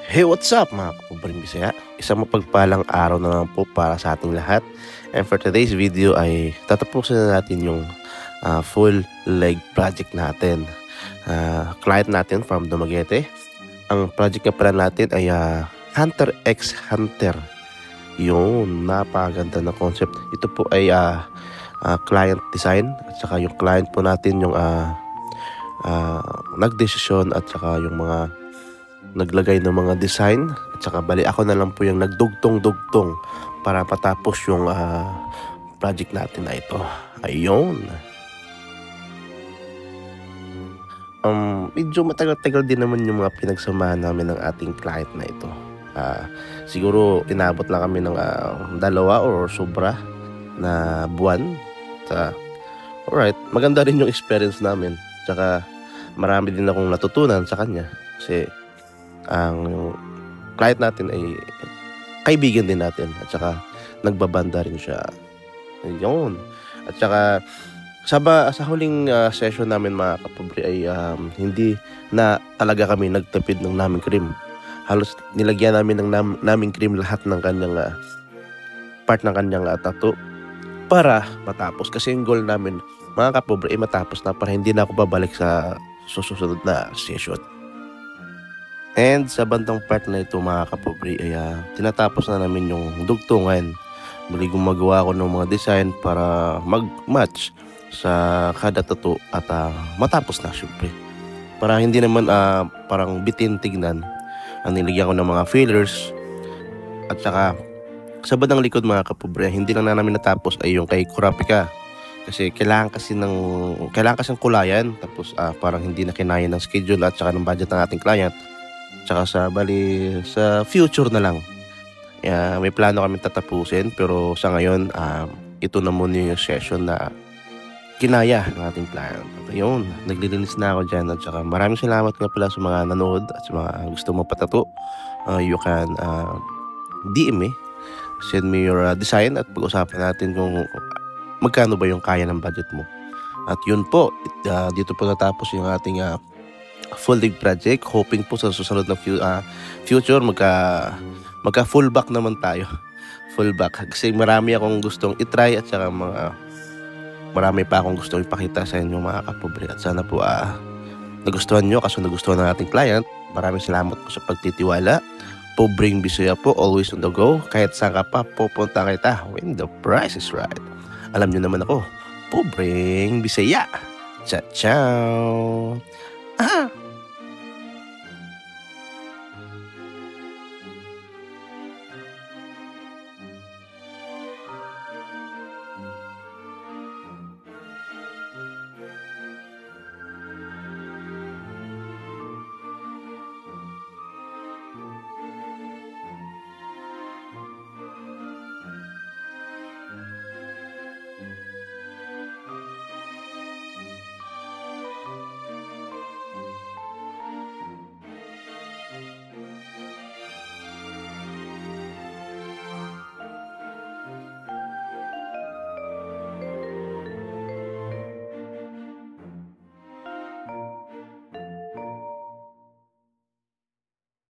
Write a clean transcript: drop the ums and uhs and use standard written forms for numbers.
Hey, what's up mga kapobreng Bisaya? Isang mapagpalang araw na naman po para sa ating lahat. And for today's video ay tatapusin na natin yung full leg project natin. Client natin from Dumaguete. Ang project na pala natin ay Hunter x Hunter. Yun, napakaganda na concept. Ito po ay client design at saka yung client po natin yung nagdesisyon at saka yung mga naglagay ng mga design at saka bali ako na lang po yung nagdugtong-dugtong para patapos yung project natin na ito. Ayun. Medyo matagal-tagal din naman yung mga pinagsamahan namin ng ating client na ito. Siguro inabot lang kami ng 2 or sobra na buwan. Alright, maganda rin yung experience namin. Tsaka marami din akong natutunan sa kanya. Kasi ang client natin ay kaibigan din natin. At saka nagbabanda rin siya. Ayun. At saka sa huling session namin mga kapobre ay hindi na talaga kami nagtapid ng naming cream. Halos nilagyan namin ng naming cream lahat ng kanyang part ng kanyang tattoo para matapos. Kasi yung goal namin mga kapobre ay matapos na para hindi na ako babalik sa susunod na session. And sa bandang part na ito mga kapobre ay tinatapos na namin yung dugtungan. Muli gumagawa ako ng mga design para mag-match sa kada tattoo at matapos na syempre. Para hindi naman parang bitin tignan. Nilagyan ko ng mga fillers at saka sa bandang likod mga kapobre, hindi lang na namin natapos ay yung kay Kurapika. Kasi kailangan kasi ng kulayan tapos parang hindi na kinaya ng schedule at saka ng budget ng ating client. Tsaka sa future na lang. May plano kami tatapusin pero sa ngayon ito na muna yung session na kinaya ng ating client. At ayun, naglilinis na ako dyan at saka maraming salamat nga pala sa mga nanood at sa mga gusto magpatato. You can DM me, send me your design at pag-usapan natin kung magkano ba yung kaya ng budget mo. At yun po, dito po natapos yung ating full leg project. Hoping po sa susunod na future magka full back naman tayo. Full back kasi marami akong gustong i-try at saka marami pa akong gustong ipakita sa inyo mga kapobre. At sana po nagustuhan nyo kasi nagustuhan ng ating client. Maraming salamat po sa pagtitiwala. Pobreng Bisaya po, always on the go. Kahit saan ka pa pupunta kita when the price is right. Alam nyo naman ako, Pobreng Bisaya. Ciao, ciao.